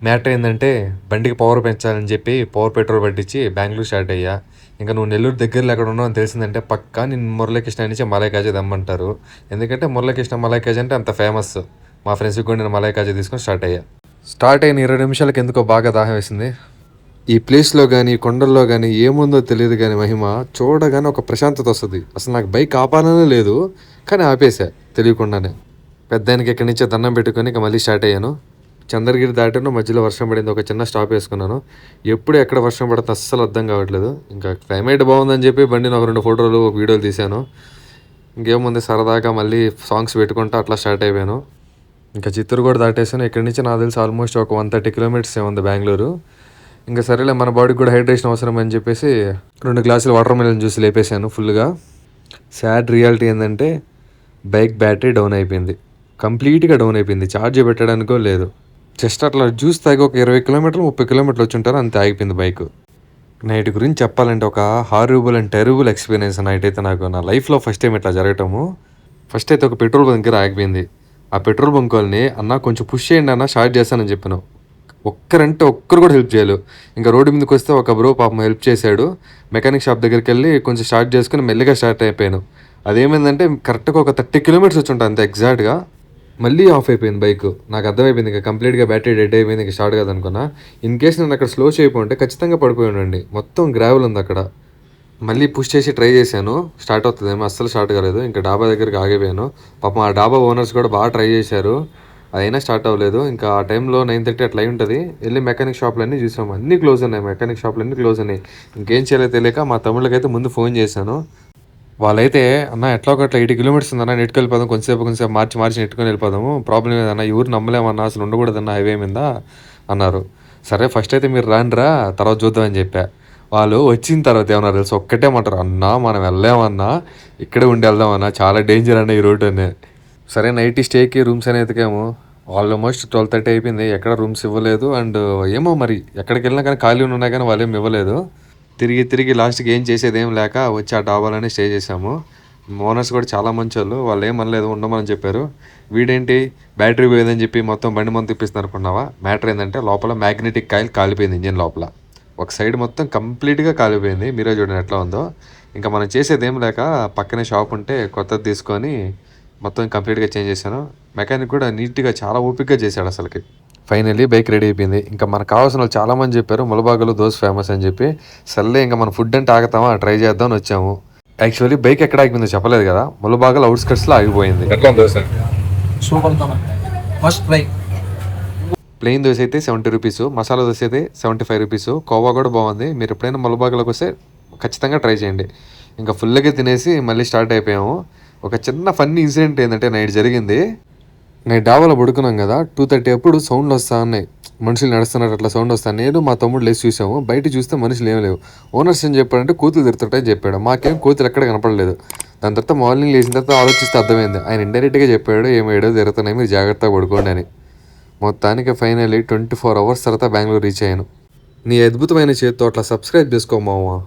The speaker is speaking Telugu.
మ్యాటర్ ఏందంటే బండికి పవర్ పెంచాలని చెప్పి పవర్ పెట్రోల్ పట్టించి బెంగళూరు స్టార్ట్ అయ్యా. ఇంకా నువ్వు నెల్లూరు దగ్గరలో ఎక్కడ ఉన్నావు అని తెలిసిందంటే పక్కా నిన్ను మురళీకృష్ణ నుంచి మలై కాజా తెమ్మంటారు. ఎందుకంటే మురళీకృష్ణ మలై కాజా అంటే అంత ఫేమస్. మా ఫ్రెండ్స్కి కూడా నేను మలై కాజా తీసుకొని స్టార్ట్ అయ్యా. స్టార్ట్ అయిన 20 నిమిషాలకి ఎందుకో బాగా దాహం వేసింది. ఈ ప్లేస్లో కానీ కొండల్లో కానీ ఏముందో తెలియదు కానీ మహిమ చూడగానే ఒక ప్రశాంతత వస్తుంది. అసలు నాకు బైక్ ఆపాలనే లేదు, కానీ ఆపేసా తెలియకుండానే. పెద్దానికి ఇక్కడి నుంచే దండం పెట్టుకొని ఇక మళ్ళీ స్టార్ట్ అయ్యాను. చంద్రగిరి దాటాను, మధ్యలో వర్షం పడింది, ఒక చిన్న స్టాప్ వేసుకున్నాను. ఎప్పుడు ఎక్కడ వర్షం పడుతుంది అస్సలు అర్థం కావట్లేదు. ఇంకా క్లైమేట్ బాగుందని చెప్పి బండిని ఒక 2 ఫోటోలు ఒక వీడియోలు తీశాను. ఇంకేముంది సరదాగా మళ్ళీ సాంగ్స్ పెట్టుకుంటూ అట్లా స్టార్ట్ అయిపోయాను. ఇంకా చిత్తూరు కూడా దాటేసాను. ఇక్కడి నుంచి నాకు తెలిసి ఆల్మోస్ట్ ఒక 130 కిలోమీటర్స్ ఏముంది బెంగళూరు. ఇంకా సరేలే మన బాడీకి కూడా హైడ్రేషన్ అవసరం అని చెప్పేసి 2 గ్లాసులు వాటర్ మెలన్ జ్యూస్ లేపేసాను ఫుల్గా. సాడ్ రియాలిటీ ఏంటంటే బైక్ బ్యాటరీ డౌన్ అయిపోయింది, కంప్లీట్గా డౌన్ అయిపోయింది. ఛార్జ్ పెట్టడానికో లేదు. జస్ట్ అట్లా జ్యూస్ తాగి ఒక 20 కిలోమీటర్లు 30 కిలోమీటర్లు వచ్చి ఉంటారు, అంతే ఆగిపోయింది బైక్. నైట్ గురించి చెప్పాలంటే ఒక horrible and terrible experience night అయితే నాకు నా లైఫ్లో ఫస్ట్ టైం ఇట్లా జరగటము. ఫస్ట్ అయితే ఒక పెట్రోల్ బంక్ దగ్గర ఆగిపోయింది. ఆ పెట్రోల్ బంక్ వాళ్ళని అన్న కొంచెం పుష్ చేయండి అన్న స్టార్ట్ చేస్తానని చెప్పాను. ఒక్కరంటే ఒక్కరు కూడా హెల్ప్ చేయలేదు. ఇంకా రోడ్డు మీదకి వస్తే ఒక బ్రో పాపం హెల్ప్ చేశాడు. మెకానిక్ షాప్ దగ్గరికి వెళ్ళి కొంచెం స్టార్ట్ చేసుకుని మెల్లిగా స్టార్ట్ అయిపోయాను. అదేమైందంటే కరెక్ట్గా ఒక 30 కిలోమీటర్స్ వచ్చి ఉంటాను అంతే ఎగ్జాక్ట్గా. మళ్ళీ ఆఫ్ అయిపోయింది బైక్. నాకు అర్థమైపోయింది ఇంకా కంప్లీట్గా బ్యాటరీ డెడ్ అయిపోయింది, ఇంకా స్టార్ట్ కాదనుకున్నా. ఇన్ కేస్ నేను అక్కడ స్లో చేయకుంటే ఖచ్చితంగా పడిపోయి ఉండండి. మొత్తం గ్రావెల్ ఉంది అక్కడ. మళ్ళీ పుష్ చేసి ట్రై చేశాను, స్టార్ట్ అవుతుందేమో, అస్సలు స్టార్ట్ కాలేదు. ఇంకా డాబా దగ్గరికి ఆగిపోయాను. పాపం ఆ డాబా ఓనర్స్ కూడా బాగా ట్రై చేశారు, అయినా స్టార్ట్ అవ్వలేదు. ఇంకా ఆ టైంలో 9:30 అట్లా అయి ఉంటుంది. వెళ్ళి మెకానిక్ షాప్లు అన్నీ చూసాము, అన్నీ క్లోజ్ ఉన్నాయి, మెకానిక్ షాప్లు అన్నీ క్లోజ్ ఉన్నాయి. ఇంకేం చేయలేదు తెలియక మా తమ్ముళ్ళకైతే ముందు ఫోన్ చేశాను. వాళ్ళైతే అన్న ఎట్లా ఒకట్లా 80 కిలోమీటర్స్ ఉందన్న, నెట్టుకు వెళ్ళిపోదాం, కొంచెంసేపు మార్చి నెట్టుకొని వెళ్ళిపోదాము, ప్రాబ్లం లేదన్న, ఈ ఊరు నమ్మలేమన్నా, అసలు ఉండకూడదన్న హైవే మీద అన్నారు. సరే ఫస్ట్ అయితే మీరు రాండ్రా, తర్వాత చూద్దామని చెప్పా. వాళ్ళు వచ్చిన తర్వాత ఏమన్నా తెలుసు ఒక్కటే మాటారు, అన్నా మనం వెళ్ళామన్నా, ఇక్కడే ఉండి వెళ్దామన్నా, చాలా డేంజర్ అన్న ఈ రోడ్ అని. సరే నైట్ స్టేకి రూమ్స్ అనేది ఎతికాము. ఆల్మోస్ట్ 12:30 అయిపోయింది, ఎక్కడ రూమ్స్ ఇవ్వలేదు. అండ్ ఏమో మరి ఎక్కడికి వెళ్ళినా కానీ ఖాళీ ఉన్నాయి కానీ వాళ్ళు ఏమి ఇవ్వలేదు. తిరిగి లాస్ట్కి ఏం చేసేది ఏం లేక వచ్చి ఆ డాబాలోనే స్టే చేసాము. ఓనర్స్ కూడా చాలా మంచి వాళ్ళు ఏమనలేదు, ఉండమని చెప్పారు. వీడేంటి బ్యాటరీ పోయిందని చెప్పి మొత్తం బండి మొత్తం తిప్పిస్తున్నారు అనుకున్నావా? మ్యాటర్ ఏంటంటే లోపల మ్యాగ్నెటిక్ కాయిల్ కాలిపోయింది ఇంజిన్ లోపల. ఒక సైడ్ మొత్తం కంప్లీట్గా కాలిపోయింది, మీరే చూడండి ఎట్లా ఉందో. ఇంకా మనం చేసేది ఏం లేక పక్కనే షాప్ ఉంటే కొత్తది తీసుకొని మొత్తం కంప్లీట్గా చేంజ్ చేశాను. మెకానిక్ కూడా నీట్గా చాలా ఓపిక్గా చేశాడు అసలుకి. ఫైనల్లీ బైక్ రెడీ అయిపోయింది. ఇంకా మనకు కావాల్సిన వాళ్ళు చాలామంది చెప్పారు ములబాగలు దోశ ఫేమస్ అని చెప్పి. సర్లే ఇంకా మన ఫుడ్ అంటే ఆగుతామా, ట్రై చేద్దామని వచ్చాము. యాక్చువల్లీ బైక్ ఎక్కడ ఆగిపోయిందో చెప్పలేదు కదా, ములబాగల్ అవుట్స్కట్స్లో ఆగిపోయింది. ప్లెయిన్ దోశ అయితే 70 రూపీస్, మసాలా దోశ అయితే 75 రూపీస్. కోవా కూడా బాగుంది. మీరు ఎప్పుడైనా ములబాగలోకి వస్తే ఖచ్చితంగా ట్రై చేయండి. ఇంకా ఫుల్గా తినేసి మళ్ళీ స్టార్ట్ అయిపోయాము. ఒక చిన్న ఫన్నీ ఇన్సిడెంట్ ఏంటంటే నైట్ జరిగింది. నైట్ డాబాలో పడుకున్నాం కదా, 2:30 అప్పుడు సౌండ్లు వస్తా ఉన్నాయి, మనుషులు నడుస్తున్నట్టు అట్లా సౌండ్ వస్తాను. నేను మా తమ్ముడు లేచి చూసాము, బయట చూస్తే మనుషులు ఏం లేవు. ఓనర్స్ ఏం చెప్పాడంటే కోతులు తిరుగుతుంటాయని చెప్పాడు. మాకేం కోతులు ఎక్కడ కనపడలేదు. దాని తర్వాత మార్నింగ్ లేచిన తర్వాత ఆలోచిస్తే అర్థమైంది, ఆయన ఇండైరెక్ట్గా చెప్పాడు ఏమేడో తిరుగుతున్నాయి, మీరు జాగ్రత్తగా పడుకోండి అని. మొత్తానికి ఫైనల్లీ 24 అవర్స్ తర్వాత బెంగళూరు రీచ్ అయ్యాను. నీ అద్భుతమైన చేతితో అట్లా సబ్స్క్రైబ్ చేసుకోమావా.